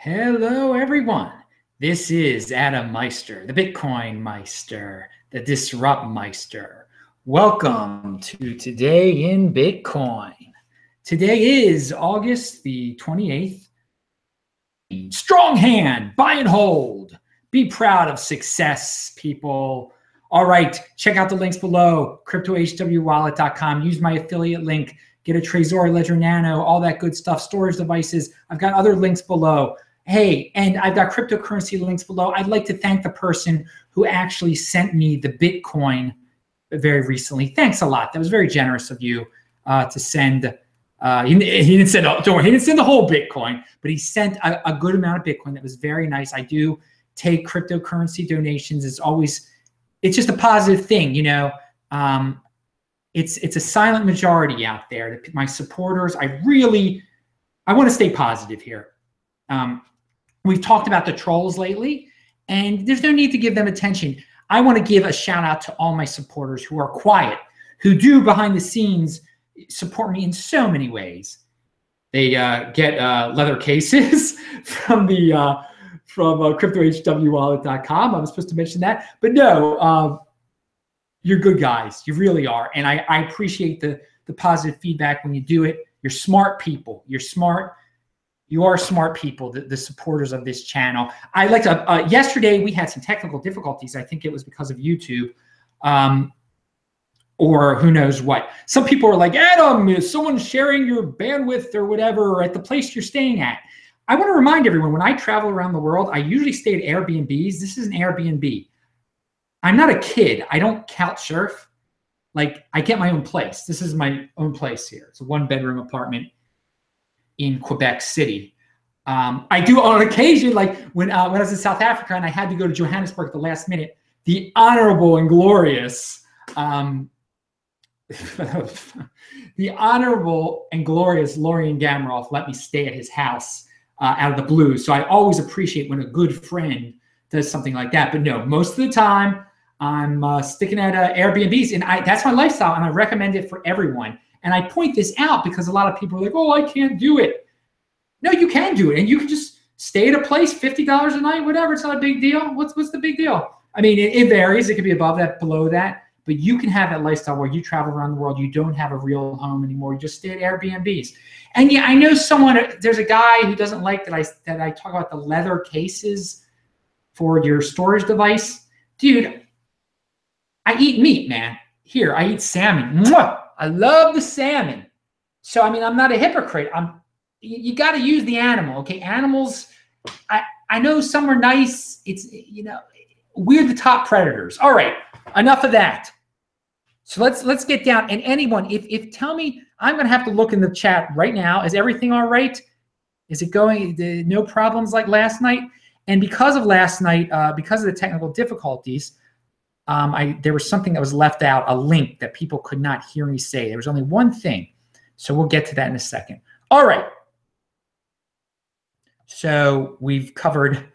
Hello, everyone. This is Adam Meister, the Bitcoin Meister, the Disrupt Meister. Welcome to Today in Bitcoin. Today is August the 28th. Strong hand, buy and hold. Be proud of success, people. All right, check out the links below, cryptohwwallet.com. Use my affiliate link. Get a Trezor, Ledger Nano, all that good stuff, storage devices. I've got other links below. Hey, and I've got cryptocurrency links below. I'd like to thank the person who actually sent me the Bitcoin very recently. Thanks a lot. That was very generous of you to send. He didn't send. Don't worry, he didn't send the whole Bitcoin, but he sent a good amount of Bitcoin. That was very nice. I do take cryptocurrency donations. It's just a positive thing, you know. It's a silent majority out there. My supporters. I want to stay positive here. We've talked about the trolls lately, and there's no need to give them attention. I want to give a shout out to all my supporters who are quiet, who do behind the scenes support me in so many ways. They get leather cases from cryptohwwallet.com. I was supposed to mention that, but no, you're good guys. You really are, and I appreciate the positive feedback when you do it. You're smart people. You're smart. You are smart people, the supporters of this channel. I like to, yesterday we had some technical difficulties. I think it was because of YouTube or who knows what. Some people were like, Adam, is someone sharing your bandwidth or whatever or at the place you're staying at? I want to remind everyone, when I travel around the world, I usually stay at Airbnbs. This is an Airbnb. I'm not a kid. I don't couch surf. Like, I get my own place. This is my own place here. It's a one-bedroom apartment in Quebec City. I do on occasion, like when I was in South Africa and I had to go to Johannesburg at the last minute, the honorable and glorious, Lorian Gamaroff let me stay at his house out of the blue. So I always appreciate when a good friend does something like that. But no, most of the time I'm sticking at Airbnbs, and that's my lifestyle, and I recommend it for everyone. And I point this out because a lot of people are like, oh, I can't do it. No, you can do it. And you can just stay at a place, $50 a night, whatever. It's not a big deal. What's the big deal? I mean, it varies. It could be above that, below that. But you can have that lifestyle where you travel around the world. You don't have a real home anymore. You just stay at Airbnbs. And yeah, I know there's a guy who doesn't like that I talk about the leather cases for your storage device. Dude, I eat meat, man. Here, I eat salmon. Mwah! I love the salmon. So, I mean, I'm not a hypocrite. You got to use the animal, okay? Animals, I know some are nice. It's, you know, we're the top predators. All right, enough of that. So let's get down. And anyone, if tell me, I'm going to have to look in the chat right now. Is everything all right? Is it going, no problems like last night? And because of last night, because of the technical difficulties, there was something that was left out, a link that people could not hear me say. There was only one thing. So we'll get to that in a second. All right. So we've covered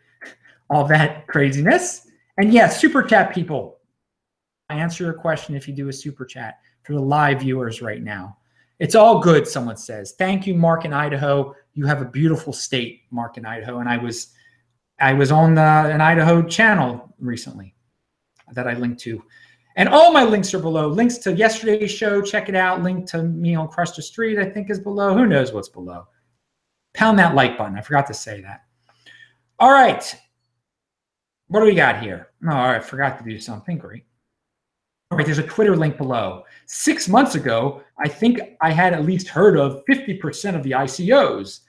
all that craziness. And yes, super chat people. I answer your question if you do a super chat for the live viewers right now. It's all good, someone says. Thank you, Mark in Idaho. You have a beautiful state, Mark in Idaho. And I was on an Idaho channel recently that I linked to. And all my links are below. Links to yesterday's show, check it out. Link to me on Crush the Street, I think, is below. Who knows what's below? Pound that like button. I forgot to say that. All right. What do we got here? Oh, all right, forgot to do something. Great. All right, there's a Twitter link below. 6 months ago, I think I had at least heard of 50% of the ICOs.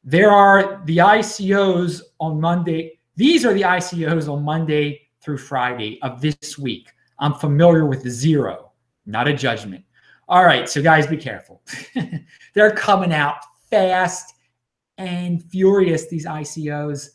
There are the ICOs on Monday. These are the ICOs on Monday through Friday of this week. I'm familiar with the zero, not a judgment. All right, so guys, be careful. They're coming out fast and furious, these ICOs.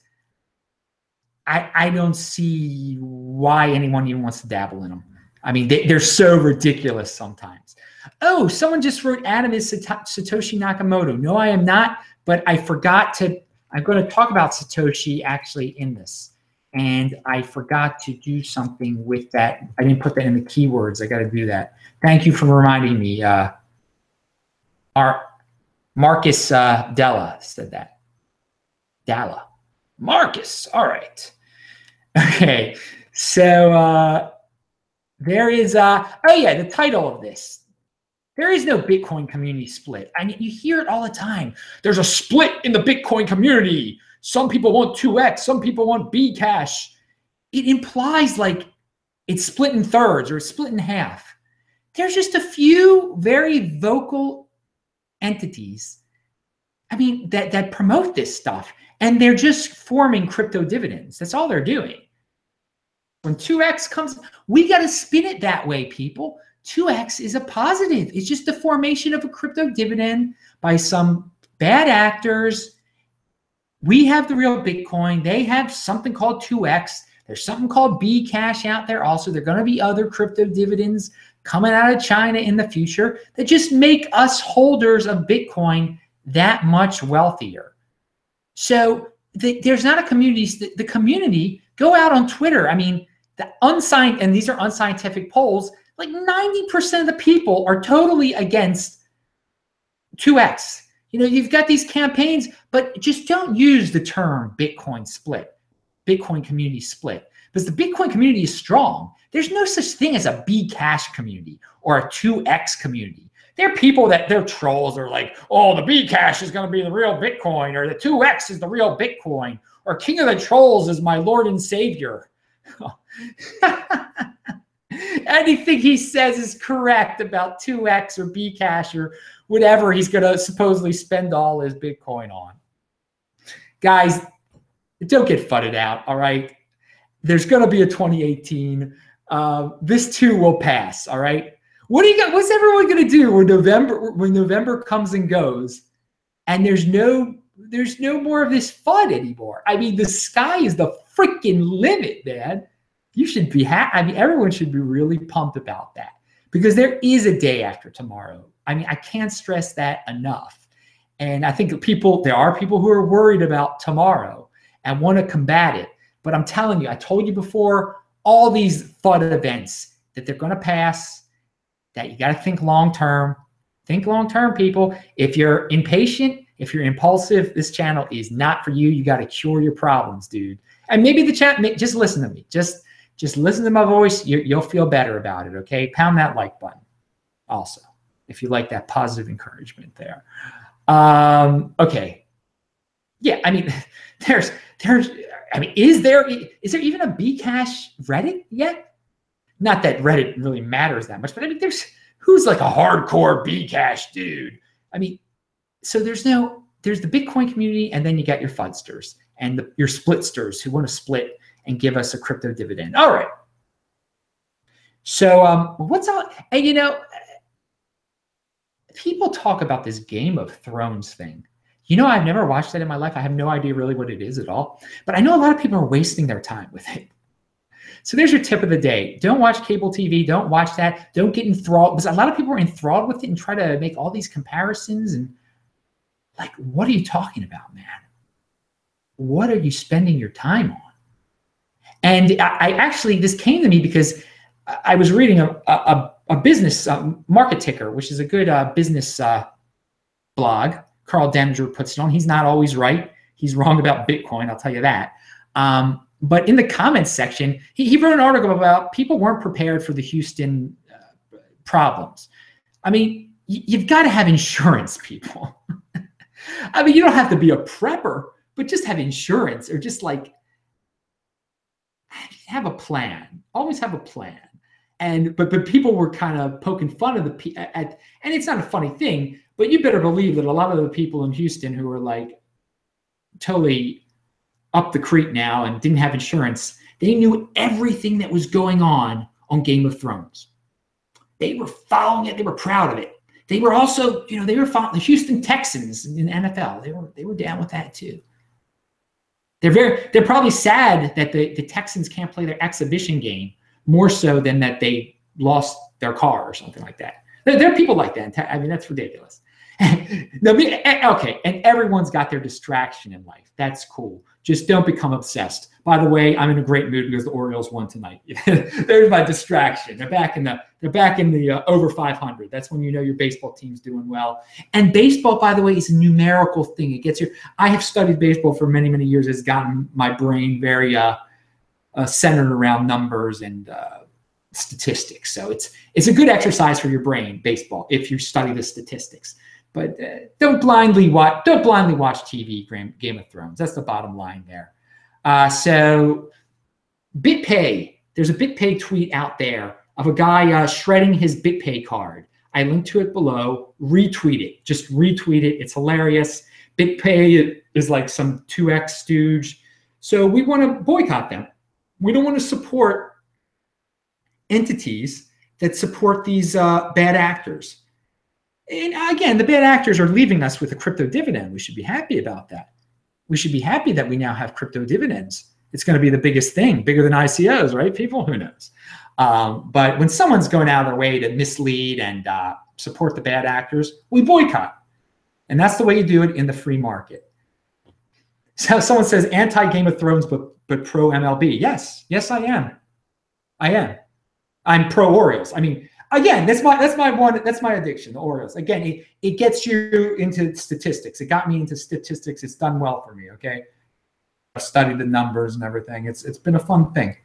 I don't see why anyone even wants to dabble in them. I mean, they're so ridiculous sometimes. Oh, someone just wrote, Adam is Satoshi Nakamoto. No, I am not, but I forgot to, I'm going to talk about Satoshi actually in this. And I forgot to do something with that. I didn't put that in the keywords. I got to do that. Thank you for reminding me. Marcus Della said that. Dalla. Marcus. All right. Okay. So there is, oh yeah, the title of this. There is no Bitcoin community split. I mean, you hear it all the time. There's a split in the Bitcoin community. Some people want 2x, some people want Bcash. It implies like it's split in thirds or it's split in half. There's just a few very vocal entities, I mean, that promote this stuff, and they're just forming crypto dividends. That's all they're doing. When 2x comes, we got to spin it that way, people. 2x is a positive. It's just the formation of a crypto dividend by some bad actors. We have the real Bitcoin. They have something called 2x. There's something called Bcash out there also. There are going to be other crypto dividends coming out of China in the future that just make us holders of Bitcoin that much wealthier. So there's not a community. The community, go out on Twitter. I mean, the unsigned, and these are unscientific polls, like 90% of the people are totally against 2x. You know, you've got these campaigns, but just don't use the term Bitcoin split, Bitcoin community split, because the Bitcoin community is strong. There's no such thing as a Bcash community or a 2x community. There are people they're trolls are like, oh, the Bcash is going to be the real Bitcoin, or the 2x is the real Bitcoin, or King of the Trolls is my Lord and Savior. Anything he says is correct about 2x or Bcash or whatever he's going to supposedly spend all his Bitcoin on. Guys, don't get fudded out, all right? There's going to be a 2018. This too will pass, all right? What's everyone going to do when November comes and goes, and there's no more of this FUD anymore? I mean, the sky is the freaking limit, man. You should be happy. I mean, everyone should be really pumped about that, because there is a day after tomorrow. I mean, I can't stress that enough. And I think there are people who are worried about tomorrow and want to combat it. But I'm telling you, I told you before, all these FUD events, that they're going to pass, that you got to think long-term. Think long-term, people. If you're impatient, if you're impulsive, this channel is not for you. You got to cure your problems, dude. And maybe the chat, just listen to me. Just listen to my voice. You'll feel better about it, okay? Pound that like button also, if you like that positive encouragement there. Okay. Yeah, I mean, is there even a Bcash Reddit yet? Not that Reddit really matters that much, but I mean, who's like a hardcore Bcash dude? I mean, so there's the Bitcoin community, and then you got your fudsters and your splitsters who want to split and give us a crypto dividend. All right. So what's up? And you know, people talk about this Game of Thrones thing. You know, I've never watched that in my life. I have no idea really what it is at all. But I know a lot of people are wasting their time with it. So there's your tip of the day. Don't watch cable TV. Don't watch that. Don't get enthralled. Because a lot of people are enthralled with it and try to make all these comparisons. And like, what are you talking about, man? What are you spending your time on? And I actually, this came to me because I was reading a business market ticker, which is a good business blog. Carl Denninger puts it on. He's not always right. He's wrong about Bitcoin, I'll tell you that. But in the comments section, he wrote an article about people weren't prepared for the Houston problems. I mean, you've got to have insurance, people. I mean, you don't have to be a prepper, but just have insurance, or just like have a plan. Always have a plan. And but people were kind of poking fun of and it's not a funny thing, but you better believe that a lot of the people in Houston who were like totally up the creek now and didn't have insurance, they knew everything that was going on Game of Thrones. They were following it. They were proud of it. They were also, you know, they were following the Houston Texans in the NFL. They were down with that too. They're probably sad that the Texans can't play their exhibition game, more so than that they lost their car or something like that. There are people like that. I mean, that's ridiculous. No, okay, and everyone's got their distraction in life. That's cool. Just don't become obsessed. By the way, I'm in a great mood because the Orioles won tonight. There's my distraction. They're back in the over 500. That's when you know your baseball team's doing well. And baseball, by the way, is a numerical thing. It gets your. I have studied baseball for many, many years. It's gotten my brain very centered around numbers and statistics. So it's a good exercise for your brain, baseball, if you study the statistics. But don't blindly watch TV, Game of Thrones. That's the bottom line there. So BitPay, there's a BitPay tweet out there of a guy shredding his BitPay card. I linked to it below. Retweet it. Just retweet it. It's hilarious. BitPay is like some 2X stooge. So we want to boycott them. We don't want to support entities that support these bad actors. And again, the bad actors are leaving us with a crypto dividend. We should be happy about that. We should be happy that we now have crypto dividends. It's going to be the biggest thing, bigger than ICOs, right? People, who knows? But when someone's going out of their way to mislead and support the bad actors, we boycott. And that's the way you do it in the free market. So someone says anti-Game of Thrones, but pro MLB. Yes, I am. I'm pro Orioles. I mean, again, that's my addiction, the Orioles. Again, it gets you into statistics. It got me into statistics. It's done well for me. Okay, I've studied the numbers and everything. It's been a fun thing.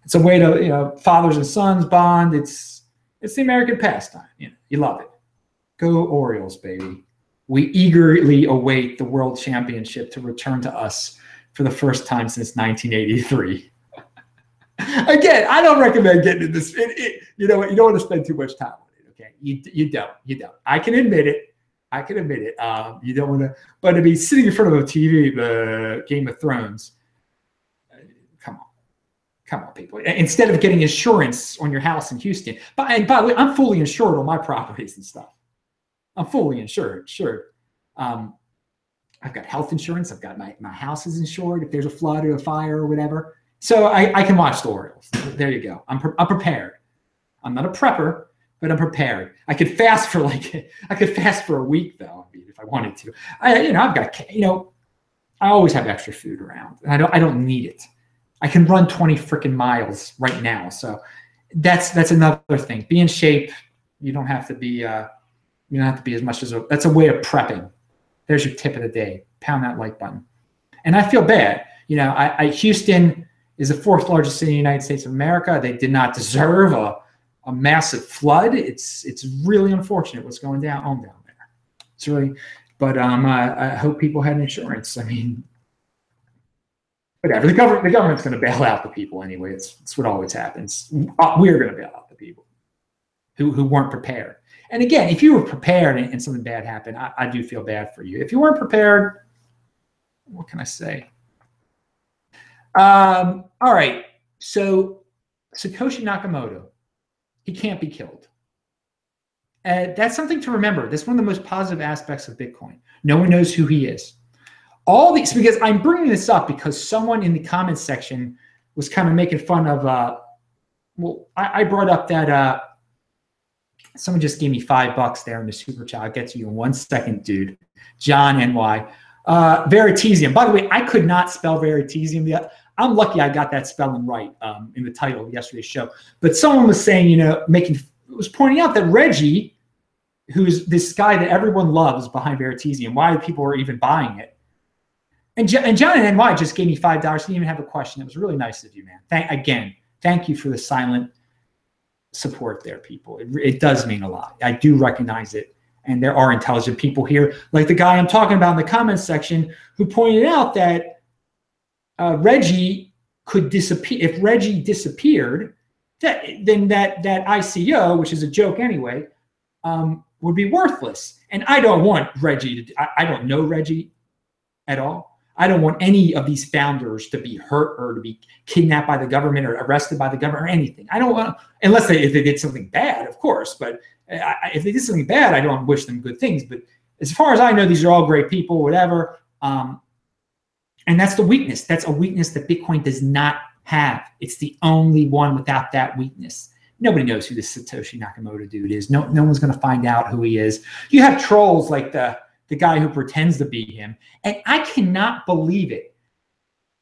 It's a way to fathers and sons bond. It's the American pastime. You love it. Go Orioles, baby. We eagerly await the World Championship to return to us for the first time since 1983. Again, I don't recommend getting into this. You know what? You don't want to spend too much time on it. Okay, you don't. I can admit it. You don't want to. But to be sitting in front of a TV, the Game of Thrones. Come on, people. Instead of getting insurance on your house in Houston. And by the way, I'm fully insured on my properties and stuff. I'm fully insured. I've got health insurance. I've got my house is insured if there's a flood or a fire or whatever. So I can watch the Orioles. There you go. I'm prepared. I'm not a prepper, but I'm prepared. I could fast for a week though, if I wanted to. I've got I always have extra food around, and I don't need it. I can run 20 freaking miles right now. So that's another thing. Be in shape. You don't have to be as much as that's a way of prepping. There's your tip of the day. Pound that like button. And I feel bad. Houston is the 4th largest city in the United States of America. They did not deserve a massive flood. It's really unfortunate what's going down there. It's really, but I hope people had insurance. I mean, whatever. The government's going to bail out the people anyway. It's what always happens. We're going to bail out the people who weren't prepared. And again, if you were prepared and something bad happened, I do feel bad for you. If you weren't prepared, what can I say? All right. So Satoshi Nakamoto, he can't be killed. That's something to remember. That's one of the most positive aspects of Bitcoin. No one knows who he is. All these, because I'm bringing this up because someone in the comments section was kind of making fun of, I brought up that someone just gave me $5 there in the super chat. I'll get to you in 1 second, dude. John NY. Veritasium. By the way, I could not spell Veritasium yet. I'm lucky I got that spelling right in the title of yesterday's show. But someone was saying, was pointing out that Reggie, who's this guy that everyone loves behind Veritasium, why people are even buying it. And John and NY just gave me $5. He didn't even have a question. It was really nice of you, man. Thank you for the silent support there, people. It does mean a lot. I do recognize it. And there are intelligent people here, like the guy I'm talking about in the comments section, who pointed out that Reggie could disappear. If Reggie disappeared, then that ICO, which is a joke anyway, would be worthless. And I don't want Reggie to. I don't know Reggie at all. I don't want any of these founders to be hurt or to be kidnapped by the government or arrested by the government or anything. I don't want, unless if they did something bad, of course. But if they did something bad, I don't wish them good things. But as far as I know, these are all great people, whatever. And that's the weakness. That's a weakness that Bitcoin does not have. It's the only one without that weakness. Nobody knows who this Satoshi Nakamoto dude is. No one's going to find out who he is. You have trolls like the guy who pretends to be him. And I cannot believe it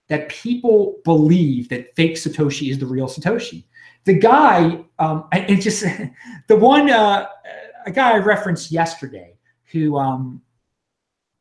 that people believe that fake Satoshi is the real Satoshi. The guy, it just, the one, a guy I referenced yesterday who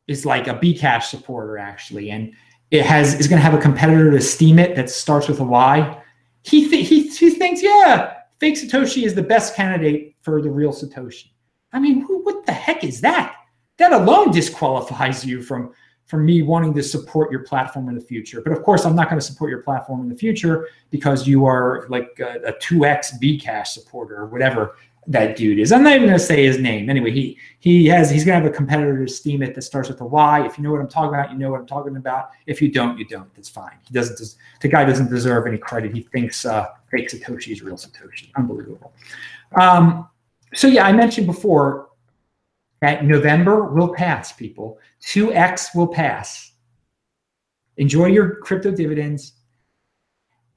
is like a Bcash supporter actually, and is going to have a competitor to Steam It that starts with a Y. He thinks, yeah, fake Satoshi is the best candidate for the real Satoshi. I mean, what the heck is that? That alone disqualifies you from me wanting to support your platform in the future. But of course, I'm not going to support your platform in the future because you are like a 2x Bcash supporter or whatever that dude is. I'm not even going to say his name. Anyway, he's going to have a competitor to Steam It that starts with a Y. If you know what I'm talking about, you know what I'm talking about. If you don't, you don't. That's fine. The guy doesn't deserve any credit. He thinks fake Satoshi is real Satoshi. Unbelievable. So yeah, I mentioned before that November will pass, people. 2x will pass. Enjoy your crypto dividends.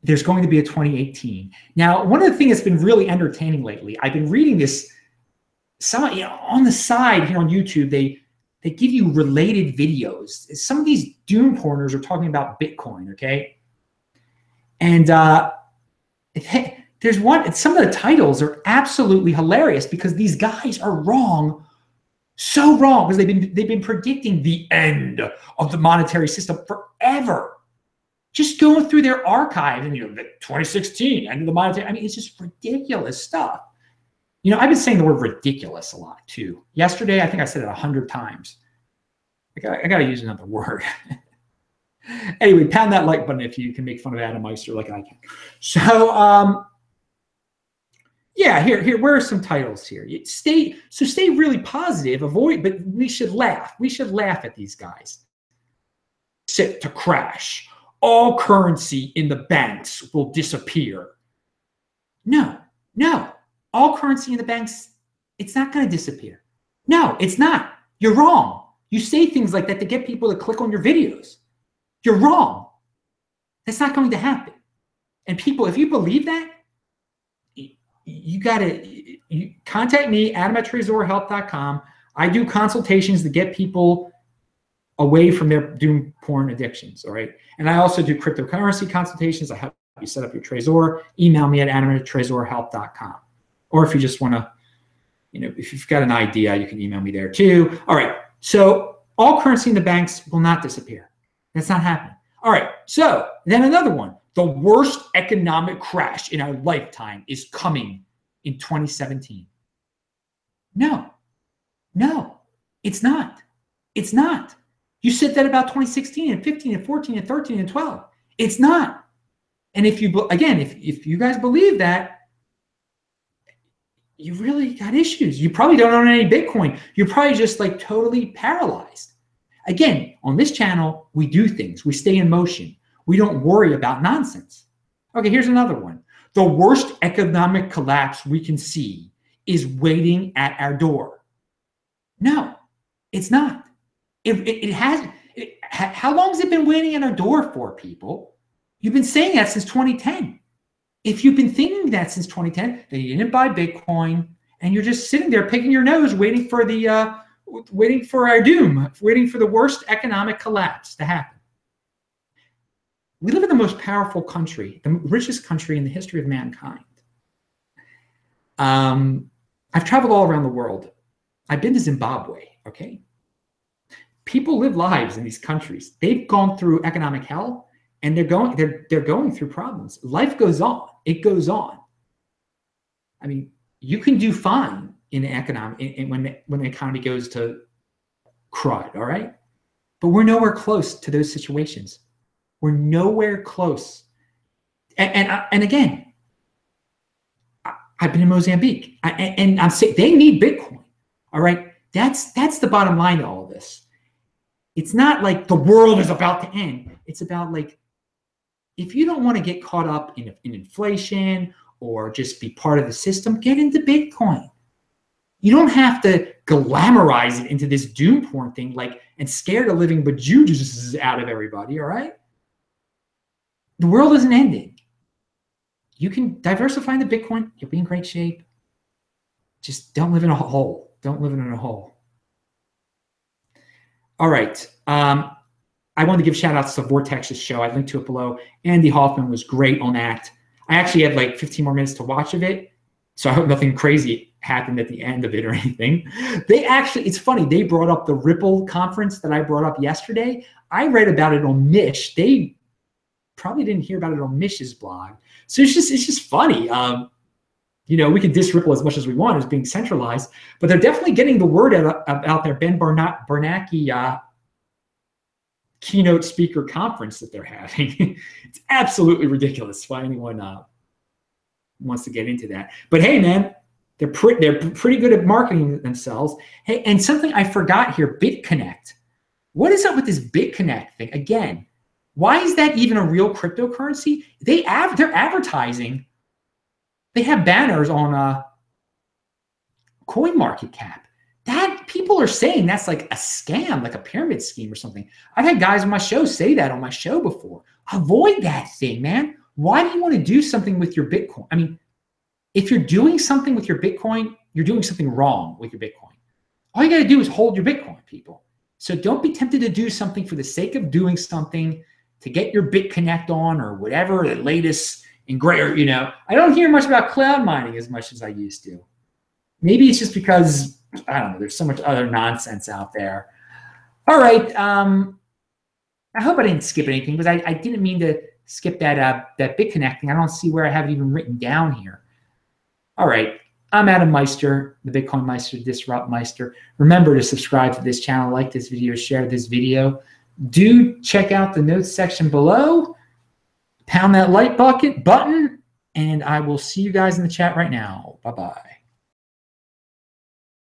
There's going to be a 2018. Now, one of the things that's been really entertaining lately, I've been reading this, on the side here on YouTube, they give you related videos. Some of these doom porners are talking about Bitcoin, okay? And there's one, some of the titles are absolutely hilarious because these guys are wrong, so wrong, because they've been predicting the end of the monetary system forever. Just going through their archive and, the 2016, end of the monetary, I mean, it's just ridiculous stuff. I've been saying the word ridiculous a lot too. Yesterday, I think I said it 100 times. I got to use another word. Anyway, pound that like button if you can make fun of Adam Meister like I can. So, yeah, here, where are some titles here? Stay really positive, but we should laugh. We should laugh at these guys. Set to crash. All currency in the banks will disappear. No. All currency in the banks, it's not going to disappear. No, it's not. You're wrong. You say things like that to get people to click on your videos. You're wrong. That's not going to happen. And people, if you believe that, you got to contact me, adam@tresorhelp.com. I do consultations to get people away from their doom porn addictions, all right? And I also do cryptocurrency consultations. I help you set up your Trezor. Email me at adam@tresorhelp.com. Or if you just want to, if you've got an idea, you can email me there too. All right, so all currency in the banks will not disappear. That's not happening. All right, so then another one. The worst economic crash in our lifetime is coming in 2017. No, it's not. It's not. You said that about 2016 and 15 and 14 and 13 and 12. It's not. And if you guys believe that, you really got issues. You probably don't own any Bitcoin. You're probably just like totally paralyzed. Again, on this channel, we do things. We stay in motion. We don't worry about nonsense. Okay, here's another one. The worst economic collapse we can see is waiting at our door. No, it's not. How long has it been waiting at our door for, people? You've been saying that since 2010. If you've been thinking that since 2010, then you didn't buy Bitcoin, and you're just sitting there picking your nose, waiting for our doom, waiting for the worst economic collapse to happen. We live in the most powerful country, the richest country in the history of mankind. I've traveled all around the world. I've been to Zimbabwe, okay? People live lives in these countries. They've gone through economic hell, and they're going through problems. Life goes on. It goes on. I mean, you can do fine in when the economy goes to crud, all right? But we're nowhere close to those situations. We're nowhere close. And again, I've been in Mozambique, and I'm saying they need Bitcoin. All right, that's the bottom line to all of this. It's not like the world is about to end. It's about like, if you don't want to get caught up in inflation or just be part of the system, get into Bitcoin. You don't have to glamorize it into this doom porn thing, and scare the living bejesus out of everybody. All right. The world isn't ending. you can diversify into Bitcoin. You'll be in great shape. Just don't live in a hole. Don't live in a hole. All right. I wanted to give shout outs to Vortex's show. I linked to it below. Andy Hoffman was great on that. I actually had like 15 more minutes to watch of it. So I hope nothing crazy happened at the end of it or anything. They actually, it's funny, they brought up the Ripple conference that I brought up yesterday. I read about it on Mish. They probably didn't hear about it on Mish's blog. So it's just funny. You know, we can diss Ripple as much as we want as being centralized, but they're definitely getting the word out there. Ben Bernanke keynote speaker conference that they're having. It's absolutely ridiculous why anyone wants to get into that. But hey, man, they're pretty good at marketing themselves. Hey, and something I forgot here, BitConnect. What is up with this BitConnect thing? Again, why is that even a real cryptocurrency? They're advertising. They have banners on CoinMarketCap. That people are saying that's like a scam, like a pyramid scheme or something. I've had guys on my show say that on my show before. Avoid that thing, man. Why do you want to do something with your Bitcoin? I mean, if you're doing something with your Bitcoin, you're doing something wrong with your Bitcoin. All you got to do is hold your Bitcoin, people. So don't be tempted to do something for the sake of doing something to get your BitConnect on or whatever the latest and greater, you know. I don't hear much about cloud mining as much as I used to. Maybe it's just because, I don't know, there's so much other nonsense out there. All right. I hope I didn't skip anything, because I didn't mean to skip that BitConnect thing. I don't see where I have it even written down here. All right. I'm Adam Meister, the Bitcoin Meister, Disrupt Meister. Remember to subscribe to this channel, like this video, share this video. Do check out the notes section below. Pound that like button, and I will see you guys in the chat right now. Bye-bye.